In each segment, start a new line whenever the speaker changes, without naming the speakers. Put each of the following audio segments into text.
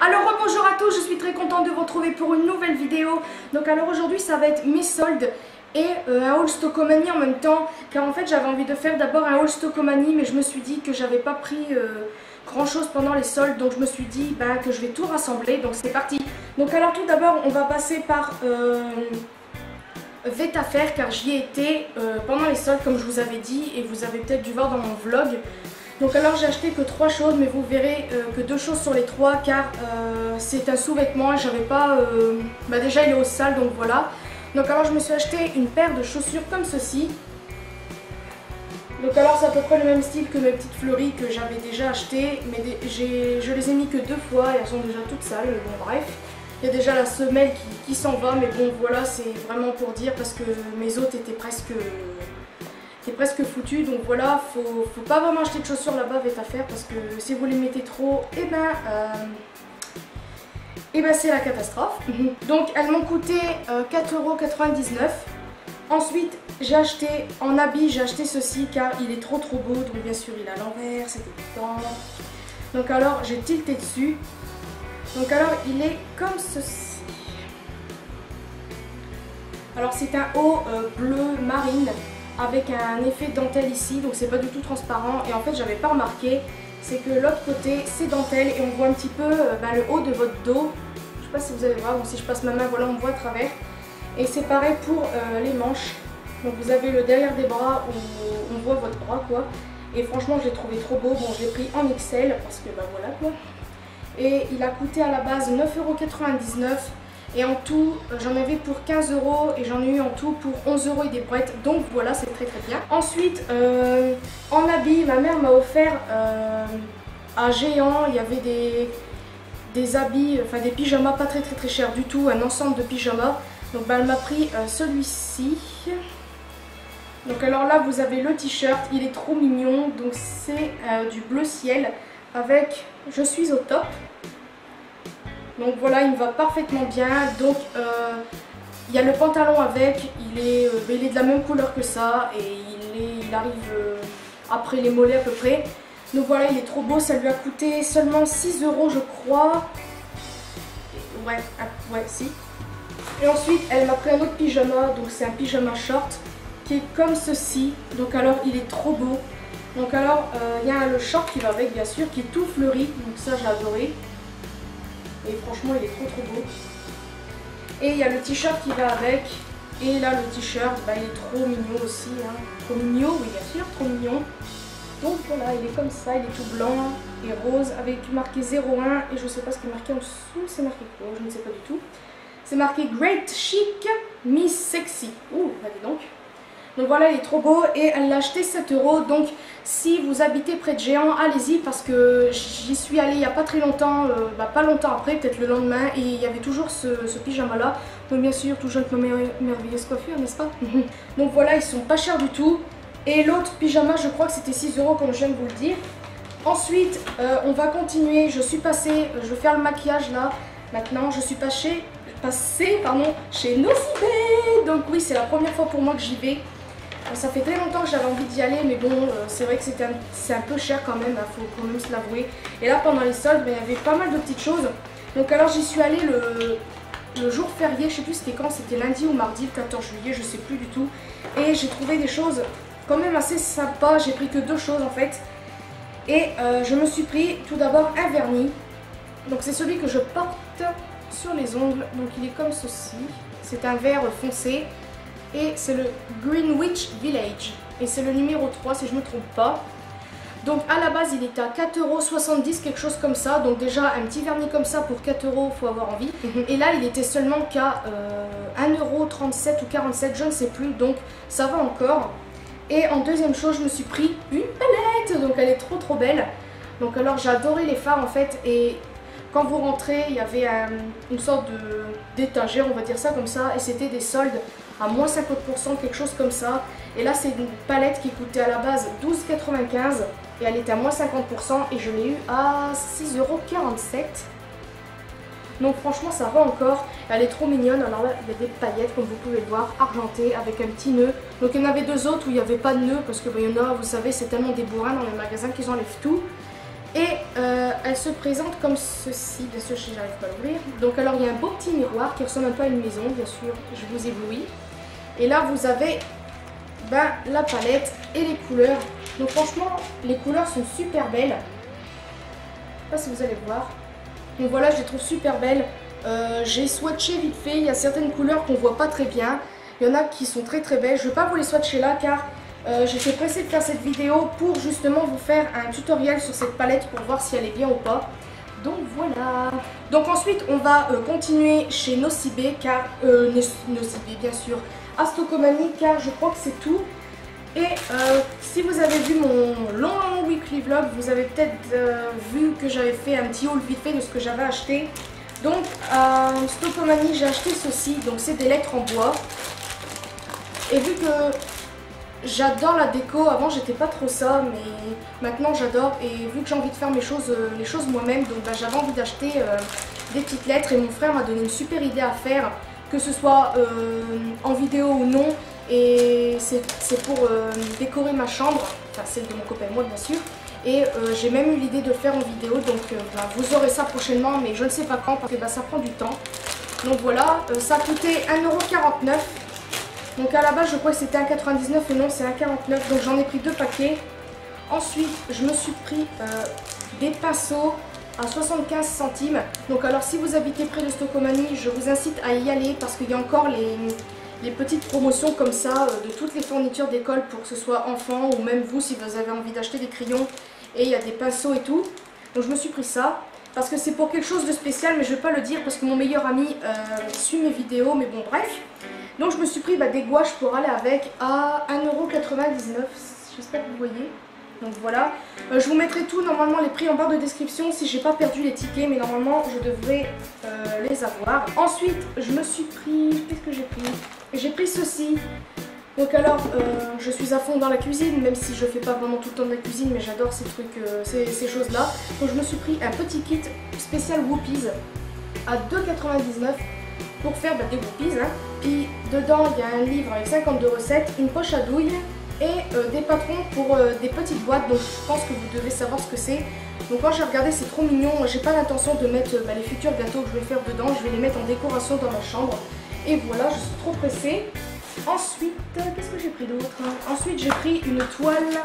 Alors bonjour à tous, je suis très contente de vous retrouver pour une nouvelle vidéo. Donc alors aujourd'hui ça va être mes soldes et un haul Stockomanie en même temps. Car en fait j'avais envie de faire d'abord un haul Stockomanie, mais je me suis dit que j'avais pas pris grand chose pendant les soldes. Donc je me suis dit que je vais tout rassembler, donc c'est parti. Donc alors tout d'abord on va passer par Vetafer, car j'y ai été pendant les soldes comme je vous avais dit. Et vous avez peut-être dû voir dans mon vlog. Donc alors j'ai acheté que 3 choses, mais vous verrez que 2 choses sur les 3 car c'est un sous-vêtement et j'avais pas... déjà il est au sale, donc voilà. Donc alors je me suis acheté une paire de chaussures comme ceci. Donc alors c'est à peu près le même style que mes petites fleuries que j'avais déjà achetées, mais je les ai mis que 2 fois et elles sont déjà toutes sales, mais bon bref. Il y a déjà la semelle qui s'en va, mais bon voilà, c'est vraiment pour dire parce que mes autres étaient presque foutu, donc voilà, faut pas vraiment acheter de chaussures là-bas, Vetafer, parce que si vous les mettez trop, c'est la catastrophe. Donc elles m'ont coûté 4,99 €. Ensuite j'ai acheté en habit, j'ai acheté ceci car il est trop beau, donc bien sûr il est à l'envers, c'est évident. Donc alors j'ai tilté dessus. Donc alors il est comme ceci. Alors c'est un haut bleu marine avec un effet dentelle ici, donc c'est pas du tout transparent. Et en fait j'avais pas remarqué, c'est que l'autre côté c'est dentelle et on voit un petit peu le haut de votre dos. Je sais pas si vous allez voir, donc si je passe ma main, voilà, on voit à travers. Et c'est pareil pour les manches. Donc vous avez le derrière des bras où on voit votre bras quoi. Et franchement je l'ai trouvé trop beau. Bon, je l'ai pris en XL parce que voilà quoi. Et il a coûté à la base 9,99 €. Et en tout, j'en avais pour 15 € et j'en ai eu en tout pour 11 € et des brouettes. Donc voilà, c'est très bien. Ensuite, en habits, ma mère m'a offert à Géant, il y avait des habits, enfin des pyjamas pas très chers du tout, un ensemble de pyjamas. Donc elle m'a pris celui-ci. Donc alors là, vous avez le t-shirt, il est trop mignon. Donc c'est du bleu ciel avec « Je suis au top ». Donc voilà, il me va parfaitement bien. Donc il y a le pantalon avec, il est de la même couleur que ça et il arrive après les mollets à peu près. Donc voilà, il est trop beau, ça lui a coûté seulement 6 € je crois. Ouais, si. Et ensuite elle m'a pris un autre pyjama, donc c'est un pyjama short qui est comme ceci. Donc alors il est trop beau. Donc alors il y a le short qui va avec bien sûr, qui est tout fleuri, donc ça j'ai adoré. Et franchement il est trop beau. Et il y a le t-shirt qui va avec. Et là le t-shirt, il est trop mignon aussi. Hein. Trop mignon, oui bien sûr, trop mignon. Donc voilà, il est comme ça, il est tout blanc et rose avec marqué 01. Et je sais pas ce qui est marqué en dessous, c'est marqué quoi, je ne sais pas du tout. C'est marqué Great Chic Miss Sexy. Ouh, dis donc. Donc voilà, il est trop beau et elle l'a acheté 7 €. Donc si vous habitez près de Géant, allez-y parce que j'y suis allée il n'y a pas très longtemps, pas longtemps après, peut-être le lendemain, et il y avait toujours ce pyjama là. Donc bien sûr, toujours avec ma merveilleuse coiffure, n'est-ce pas? Donc voilà, ils sont pas chers du tout. Et l'autre pyjama, je crois que c'était 6 € comme je viens de vous le dire. Ensuite, on va continuer. Je vais faire le maquillage là. Maintenant, je suis passée chez Nocibé. Donc oui, c'est la première fois pour moi que j'y vais. Ça fait très longtemps que j'avais envie d'y aller, mais bon, c'est vrai que c'est un peu cher quand même, il faut quand même se l'avouer. Et là, pendant les soldes, il y avait pas mal de petites choses. Donc alors, j'y suis allée le jour férié, je sais plus c'était quand, c'était lundi ou mardi, le 14 juillet, je sais plus du tout. Et j'ai trouvé des choses quand même assez sympas, j'ai pris que 2 choses en fait. Et je me suis pris tout d'abord un vernis. Donc c'est celui que je porte sur les ongles, donc il est comme ceci. C'est un vert foncé. Et c'est le Greenwich Village. Et c'est le numéro 3 si je ne me trompe pas. Donc à la base il était à 4,70 €, quelque chose comme ça. Donc déjà un petit vernis comme ça pour 4 €, il faut avoir envie. Et là il était seulement qu'à 1,37 € ou 47 €, je ne sais plus. Donc ça va encore. Et en deuxième chose, je me suis pris une palette. Donc elle est trop belle. Donc alors j'ai adoré les fards en fait. Et quand vous rentrez, il y avait une sorte d'étagère, on va dire ça comme ça. Et c'était des soldes à moins 50%, quelque chose comme ça. Et là c'est une palette qui coûtait à la base 12,95 € et elle était à moins 50% et je l'ai eu à 6,47 €. Donc franchement ça va encore, elle est trop mignonne. Alors là il y a des paillettes comme vous pouvez le voir, argentées avec un petit nœud. Donc il y en avait 2 autres où il n'y avait pas de nœud parce que il y en a, vous savez, c'est tellement des bourrins dans les magasins qu'ils enlèvent tout. Et elle se présente comme ceci, bien sûr je n'arrive pas à l'ouvrir. Donc alors il y a un beau petit miroir qui ressemble un peu à une maison, bien sûr, je vous éblouis. Et là vous avez la palette et les couleurs. Donc franchement les couleurs sont super belles. Je sais pas si vous allez voir. Donc voilà, je les trouve super belles. J'ai swatché vite fait, il y a certaines couleurs qu'on voit pas très bien. Il y en a qui sont très très belles. Je ne vais pas vous les swatcher là car j'étais pressée de faire cette vidéo pour justement vous faire un tutoriel sur cette palette pour voir si elle est bien ou pas. Donc voilà. Donc ensuite on va continuer chez Nocibé car Nocibé bien sûr, Astocomanie car je crois que c'est tout. Et si vous avez vu mon long weekly vlog, vous avez peut-être vu que j'avais fait un petit haul vite fait de ce que j'avais acheté. Donc à Stocomanie j'ai acheté ceci, donc c'est des lettres en bois. Et vu que j'adore la déco, avant j'étais pas trop ça, mais maintenant j'adore. Et vu que j'ai envie de faire les choses moi-même, donc j'avais envie d'acheter des petites lettres. Et mon frère m'a donné une super idée à faire, que ce soit en vidéo ou non. Et c'est pour décorer ma chambre, enfin celle de mon copain et moi bien sûr. Et j'ai même eu l'idée de le faire en vidéo, donc vous aurez ça prochainement, mais je ne sais pas quand parce que ça prend du temps. Donc voilà, ça a coûté 1,49 €. Donc à la base je crois que c'était 1,99 € et non c'est 1,49 €, donc j'en ai pris 2 paquets. Ensuite je me suis pris des pinceaux à 75 centimes. Donc alors si vous habitez près de Stocomanie, je vous incite à y aller parce qu'il y a encore les petites promotions comme ça de toutes les fournitures d'école pour que ce soit enfant ou même vous si vous avez envie d'acheter des crayons et il y a des pinceaux et tout. Donc je me suis pris ça parce que c'est pour quelque chose de spécial, mais je ne vais pas le dire parce que mon meilleur ami suit mes vidéos, mais bon bref. Donc je me suis pris des gouaches pour aller avec à 1,99 €, j'espère que vous voyez. Donc voilà, je vous mettrai tout normalement les prix en barre de description si j'ai pas perdu les tickets, mais normalement je devrais les avoir. Ensuite je me suis pris, qu'est-ce que j'ai pris? J'ai pris ceci. Donc alors je suis à fond dans la cuisine, même si je fais pas vraiment tout le temps de la cuisine, mais j'adore ces trucs, ces choses là. Donc je me suis pris un petit kit spécial Whoopies à 2,99 € pour faire des Whoopies. Puis dedans il y a un livre avec 52 recettes, une poche à douille et des patrons pour des petites boîtes. Donc je pense que vous devez savoir ce que c'est. Donc quand j'ai regardé, c'est trop mignon. J'ai pas l'intention de mettre les futurs gâteaux que je vais faire dedans, je vais les mettre en décoration dans ma chambre. Et voilà, je suis trop pressée. Ensuite, qu'est-ce que j'ai pris d'autre? Ensuite j'ai pris une toile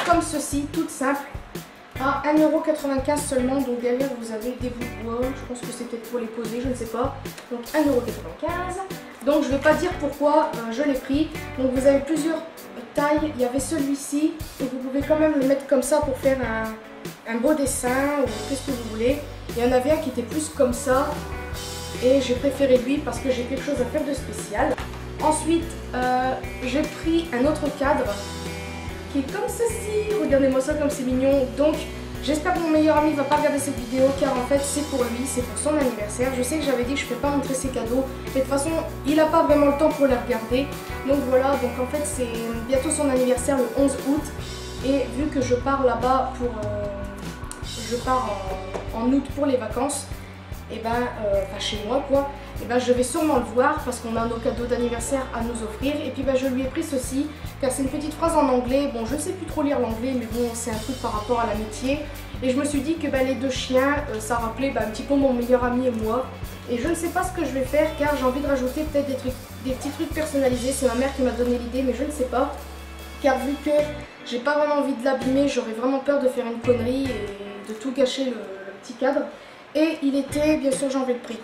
comme ceci, toute simple, à 1,95 € seulement. Donc derrière vous avez des bouts de bois, je pense que c'était pour les poser, je ne sais pas. Donc 1,95 €. Donc je ne vais pas dire pourquoi je l'ai pris. Donc vous avez plusieurs tailles, il y avait celui-ci, donc vous pouvez quand même le mettre comme ça pour faire un beau dessin ou qu'est-ce que vous voulez. Il y en avait un qui était plus comme ça et j'ai préféré lui parce que j'ai quelque chose à faire de spécial. Ensuite j'ai pris un autre cadre qui est comme ceci, regardez-moi ça comme c'est mignon. Donc j'espère que mon meilleur ami ne va pas regarder cette vidéo car en fait c'est pour lui, c'est pour son anniversaire. Je sais que j'avais dit que je ne peux pas montrer ses cadeaux, mais de toute façon il n'a pas vraiment le temps pour les regarder. Donc voilà, donc en fait c'est bientôt son anniversaire le 11 août. Et vu que je pars là-bas pour... je pars en août pour les vacances, et enfin chez moi quoi, et je vais sûrement le voir parce qu'on a nos cadeaux d'anniversaire à nous offrir. Et puis je lui ai pris ceci car c'est une petite phrase en anglais. Bon, je ne sais plus trop lire l'anglais, mais bon, c'est un truc par rapport à l'amitié. Et je me suis dit que les deux chiens, ça rappelait un petit peu mon meilleur ami et moi. Et je ne sais pas ce que je vais faire car j'ai envie de rajouter peut-être des petits trucs personnalisés. C'est ma mère qui m'a donné l'idée, mais je ne sais pas. Car vu que j'ai pas vraiment envie de l'abîmer, j'aurais vraiment peur de faire une connerie et de tout gâcher le petit cadre. Et il était, bien sûr j'ai enlevé le prix.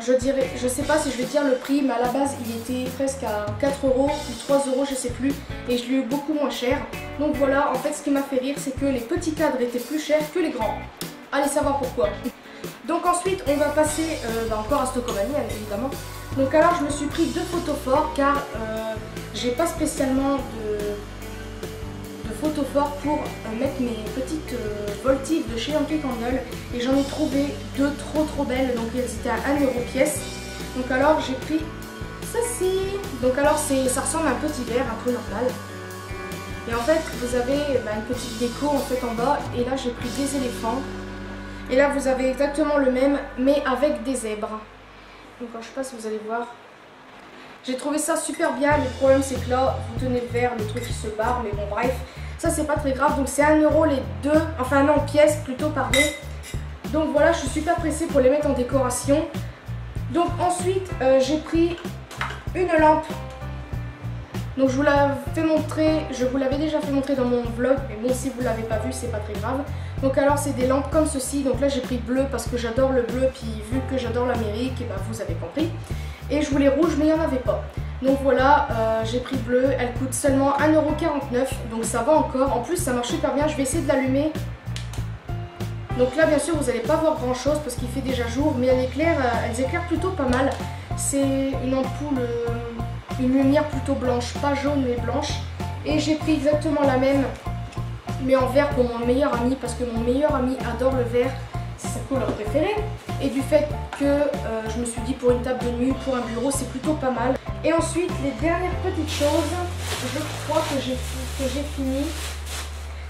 Je sais pas si je vais dire le prix, mais à la base il était presque à 4 € ou 3 € je sais plus, et je l'ai eu beaucoup moins cher. Donc voilà, en fait ce qui m'a fait rire c'est que les petits cadres étaient plus chers que les grands. Allez savoir pourquoi. Donc ensuite on va passer encore à Stocomanie évidemment. Donc alors je me suis pris 2 photos forts car j'ai pas spécialement de photos forts pour mettre mes petites voltives de chez Yankee Candle, et j'en ai trouvé 2 trop belles, donc elles étaient à 1 € pièce. Donc alors j'ai pris ceci. Donc alors ça ressemble à un petit verre un peu normal. Et en fait vous avez une petite déco en fait en bas, et là j'ai pris des éléphants. Et là vous avez exactement le même mais avec des zèbres. Donc je sais pas si vous allez voir. J'ai trouvé ça super bien, mais le problème c'est que là vous tenez le verre, le truc il se barre, mais bon bref. Ça c'est pas très grave, donc c'est 1 euro les deux, enfin non, pièces plutôt, pardon. Donc voilà, je suis super pressée pour les mettre en décoration. Donc ensuite, j'ai pris une lampe. Donc je vous l'avais déjà fait montrer dans mon vlog, mais bon, si vous l'avez pas vu, c'est pas très grave. Donc alors c'est des lampes comme ceci, donc là j'ai pris bleu parce que j'adore le bleu, puis vu que j'adore l'Amérique, et ben vous avez compris. Et je voulais rouge, mais il n'y en avait pas. Donc voilà, j'ai pris bleu, elle coûte seulement 1,49 €, donc ça va encore. En plus ça marche super bien, je vais essayer de l'allumer. Donc là bien sûr vous n'allez pas voir grand chose parce qu'il fait déjà jour, mais elles éclairent plutôt pas mal. C'est une ampoule, une lumière plutôt blanche, pas jaune mais blanche. Et j'ai pris exactement la même, mais en vert pour mon meilleur ami, parce que mon meilleur ami adore le vert, c'est sa couleur préférée. Et du fait que je me suis dit pour une table de nuit, pour un bureau, c'est plutôt pas mal. Et ensuite les dernières petites choses, je crois que j'ai fini,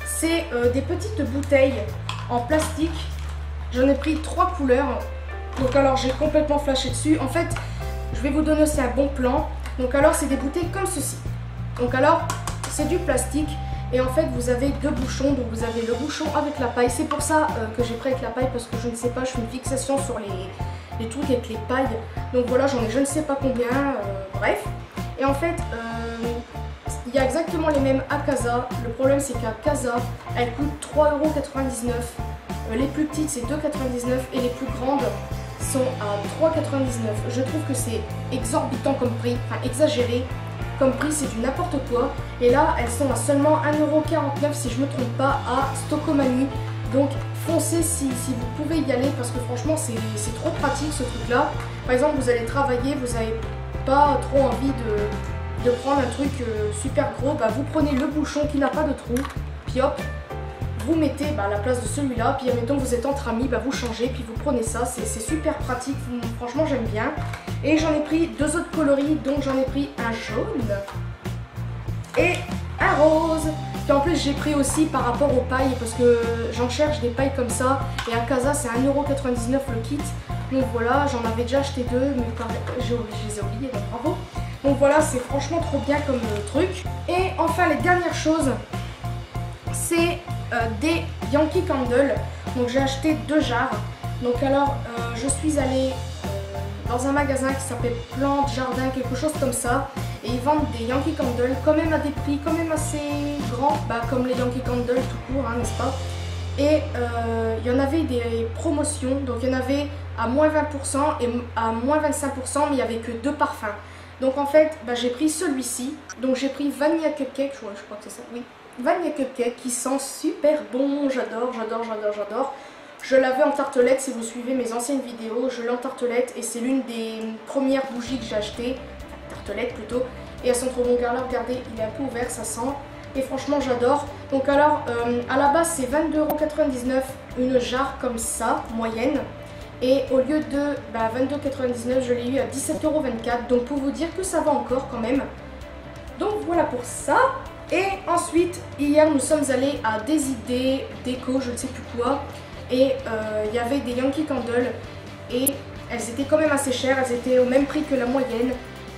c'est des petites bouteilles en plastique. J'en ai pris 3 couleurs, donc alors j'ai complètement flashé dessus. En fait je vais vous donner aussi un bon plan. Donc alors c'est des bouteilles comme ceci. Donc alors c'est du plastique et en fait vous avez 2 bouchons. Donc vous avez le bouchon avec la paille. C'est pour ça que j'ai pris avec la paille, parce que je ne sais pas, je fais une fixation sur les trucs avec les pailles. Donc voilà, j'en ai je ne sais pas combien, bref. Et en fait il y a exactement les mêmes à Casa. Le problème c'est qu'à Casa elles coûtent 3,99 €. Les plus petites c'est 2,99 € et les plus grandes sont à 3,99 €. Je trouve que c'est exorbitant comme prix, enfin exagéré comme prix, c'est du n'importe quoi. Et là elles sont à seulement 1,49 € si je me trompe pas, à Stockomanie. Donc foncez si vous pouvez y aller, parce que franchement c'est trop pratique ce truc là. Par exemple vous allez travailler, vous n'avez pas trop envie de prendre un truc super gros, bah, vous prenez le bouchon qui n'a pas de trou, puis hop, vous mettez à la place de celui-là, puis admettons vous êtes entre amis, vous changez, puis vous prenez ça, c'est super pratique, franchement j'aime bien. Et j'en ai pris 2 autres coloris, donc j'en ai pris un jaune et un rose. Puis en plus j'ai pris aussi par rapport aux pailles, parce que j'en cherche des pailles comme ça, et à Casa c'est 1,99 € le kit. Donc voilà, j'en avais déjà acheté 2, mais je les ai oubliés, donc bravo. Donc voilà, c'est franchement trop bien comme truc. Et enfin les dernières choses, c'est des Yankee Candle. Donc j'ai acheté 2 jarres. Donc alors je suis allée dans un magasin qui s'appelle Plantes, Jardin, quelque chose comme ça. Et ils vendent des Yankee Candle quand même à des prix quand même assez grands, comme les Yankee Candle tout court, hein, n'est-ce pas? Et il y en avait des promotions, donc il y en avait à moins 20% et à moins 25%, mais il n'y avait que 2 parfums. Donc en fait, j'ai pris celui-ci. Donc j'ai pris Vanilla Cupcake, je crois que c'est ça, oui. Vanilla Cupcake qui sent super bon, j'adore, j'adore, j'adore, j'adore. Je l'avais en tartelette, si vous suivez mes anciennes vidéos, je l'ai en tartelette et c'est l'une des premières bougies que j'ai achetées, tartelette plutôt. Et elles sont trop bonnes, car là, regardez, il est un peu ouvert, ça sent. Et franchement, j'adore. Donc alors, à la base, c'est 22,99 € une jarre comme ça, moyenne. Et au lieu de 22,99 €, je l'ai eu à 17,24 €. Donc pour vous dire que ça va encore quand même. Donc voilà pour ça. Et ensuite, hier, nous sommes allés à Des Idées Déco, je ne sais plus quoi. Et il y avait des Yankee Candle. Et elles étaient quand même assez chères. Elles étaient au même prix que la moyenne.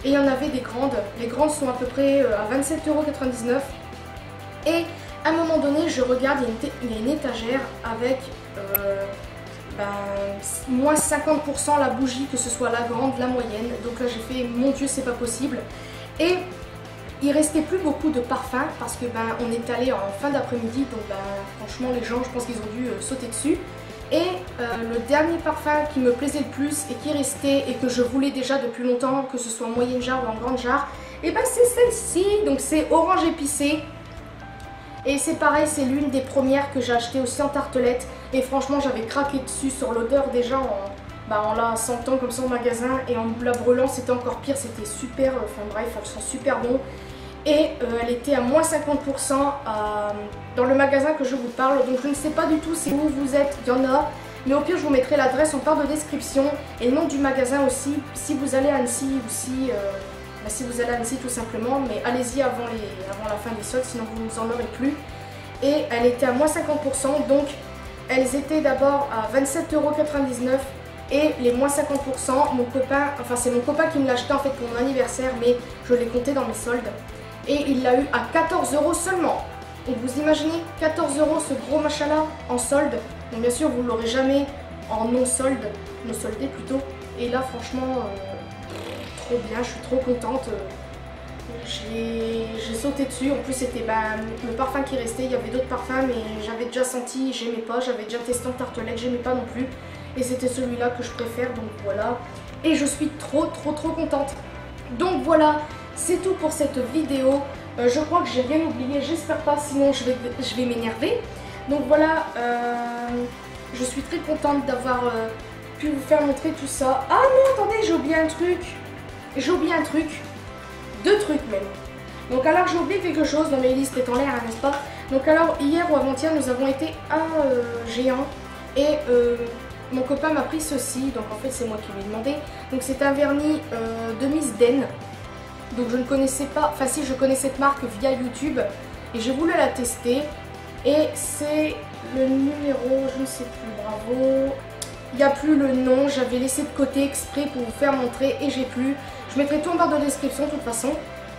Et il y en avait des grandes. Les grandes sont à peu près à 27,99 €. Et à un moment donné, je regarde, il y a une étagère avec moins 50% la bougie, que ce soit la grande, la moyenne. Donc là j'ai fait, mon Dieu, c'est pas possible. Et il restait plus beaucoup de parfums parce que on est allé en fin d'après-midi, donc franchement les gens, je pense qu'ils ont dû sauter dessus. Et le dernier parfum qui me plaisait le plus et qui restait et que je voulais déjà depuis longtemps, que ce soit en moyenne jarre ou en grande jarre, et c'est celle-ci. Donc c'est orange épicé. Et c'est pareil, c'est l'une des premières que j'ai acheté aussi en tartelette. Et franchement, j'avais craqué dessus sur l'odeur déjà en la sentant comme ça au magasin. Et en la brûlant, c'était encore pire, c'était super. Enfin bref, elle sent super bon. Et elle était à moins 50% dans le magasin que je vous parle. Donc je ne sais pas du tout si où vous êtes, il y en a. Mais au pire, je vous mettrai l'adresse en barre de description. Et le nom du magasin aussi, si vous allez à Annecy ou si vous allez à Annecy tout simplement, mais allez-y avant la fin des soldes, sinon vous n'en aurez plus. Et elle était à moins 50%, donc elles étaient d'abord à 27,99 € et les moins 50%, mon copain, enfin c'est mon copain qui me l'a acheté en fait pour mon anniversaire, mais je l'ai compté dans mes soldes. Et il l'a eu à 14 € seulement. Et vous imaginez 14 € ce gros machin là en solde. Donc bien sûr vous ne l'aurez jamais en non solde, non soldé plutôt. Et là franchement trop bien, je suis trop contente. J'ai sauté dessus, en plus c'était le parfum qui restait, il y avait d'autres parfums mais j'avais déjà senti, j'aimais pas, j'avais déjà testé en tartelette, j'aimais pas non plus. Et c'était celui-là que je préfère, donc voilà. Et je suis trop contente. Donc voilà, c'est tout pour cette vidéo. Je crois que j'ai rien oublié, j'espère pas, sinon je vais m'énerver. Donc voilà, je suis très contente d'avoir pu vous faire montrer tout ça. Ah non, attendez, j'ai oublié un truc. J'ai oublié un truc. 2 trucs même. Donc alors j'ai oublié quelque chose dans mes listes est en l'air, hein, n'est-ce pas? Donc alors hier ou avant-hier nous avons été à Géant et mon copain m'a pris ceci, donc en fait c'est moi qui lui ai demandé. Donc c'est un vernis de Miss Den. Donc je ne connaissais pas, enfin si je connais cette marque via YouTube et j'ai voulu la tester. Et c'est le numéro, je ne sais plus, bravo. Il n'y a plus le nom, j'avais laissé de côté exprès pour vous faire montrer et j'ai plus. Je mettrai tout en barre de description de toute façon.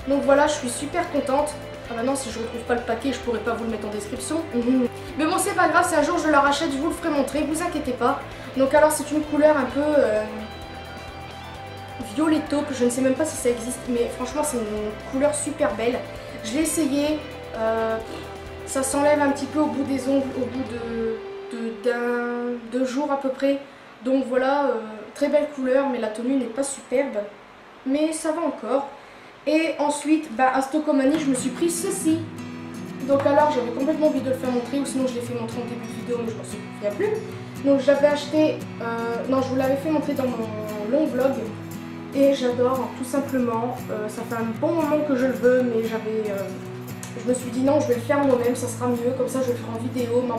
Donc voilà, je suis super contente. Ah bah non, si je retrouve pas le paquet, je pourrais pas vous le mettre en description. Mais bon, c'est pas grave, si un jour je le rachète, je vous le ferai montrer, vous inquiétez pas. Donc alors c'est une couleur un peu violet taupe, je ne sais même pas si ça existe, mais franchement c'est une couleur super belle. Je l'ai essayé, ça s'enlève un petit peu au bout des ongles, au bout de 2 jours à peu près. Donc voilà, très belle couleur, mais la tenue n'est pas superbe. Mais ça va encore. Et ensuite, à Stockomanie, je me suis pris ceci. Donc alors, j'avais complètement oublié de le faire montrer, ou sinon je l'ai fait montrer en début de vidéo, mais je m'en souviens plus. Donc j'avais acheté, non, je vous l'avais fait montrer dans mon long vlog. Et j'adore, tout simplement. Ça fait un bon moment que je le veux, mais je me suis dit non, je vais le faire moi-même, ça sera mieux. Comme ça, je le ferai en vidéo. Mais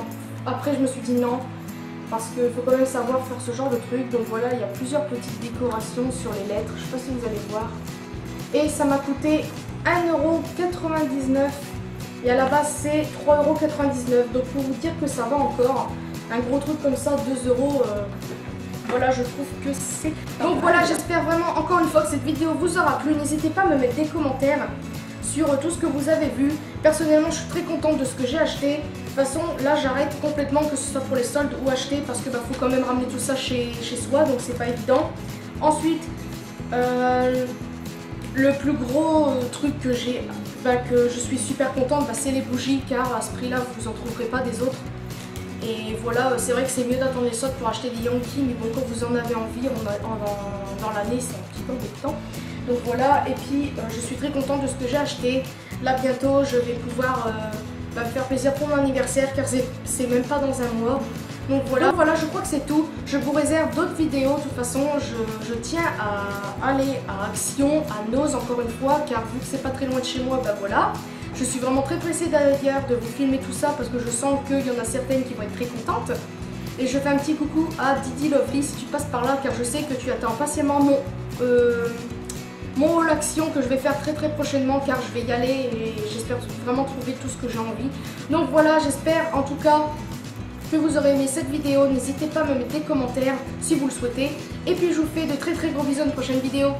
après, je me suis dit non. Parce qu'il faut quand même savoir faire ce genre de truc. Donc voilà, il y a plusieurs petites décorations sur les lettres. Je ne sais pas si vous allez voir. Et ça m'a coûté 1,99 €. Et à la base, c'est 3,99 €. Donc pour vous dire que ça va encore. Un gros truc comme ça, 2 €. Voilà, je trouve que c'est... Donc voilà, j'espère vraiment encore une fois que cette vidéo vous aura plu. N'hésitez pas à me mettre des commentaires sur tout ce que vous avez vu. Personnellement, je suis très contente de ce que j'ai acheté. De toute façon, là, j'arrête complètement, que ce soit pour les soldes ou acheter, parce que faut quand même ramener tout ça chez soi, donc c'est pas évident. Ensuite, le plus gros truc que j'ai, que je suis super contente, c'est les bougies, car à ce prix-là, vous en trouverez pas des autres. Et voilà, c'est vrai que c'est mieux d'attendre les soldes pour acheter des Yankee, mais bon, quand vous en avez envie, dans l'année, c'est un petit peu embêtant. Donc voilà, et puis je suis très contente de ce que j'ai acheté. Là bientôt je vais pouvoir me faire plaisir pour mon anniversaire, car c'est même pas dans un mois. Donc voilà, je crois que c'est tout. Je vous réserve d'autres vidéos. De toute façon, je tiens à aller à Action, à Noz encore une fois, car vu que c'est pas très loin de chez moi, voilà. Je suis vraiment très pressée d'ailleurs de vous filmer tout ça, parce que je sens qu'il y en a certaines qui vont être très contentes. Et je fais un petit coucou à Didi Lovely si tu passes par là, car je sais que tu attends patiemment mon haul Action que je vais faire très prochainement, car je vais y aller et j'espère vraiment trouver tout ce que j'ai envie. Donc voilà, j'espère en tout cas que vous aurez aimé cette vidéo. N'hésitez pas à me mettre des commentaires si vous le souhaitez. Et puis je vous fais de très gros bisous à une prochaine vidéo.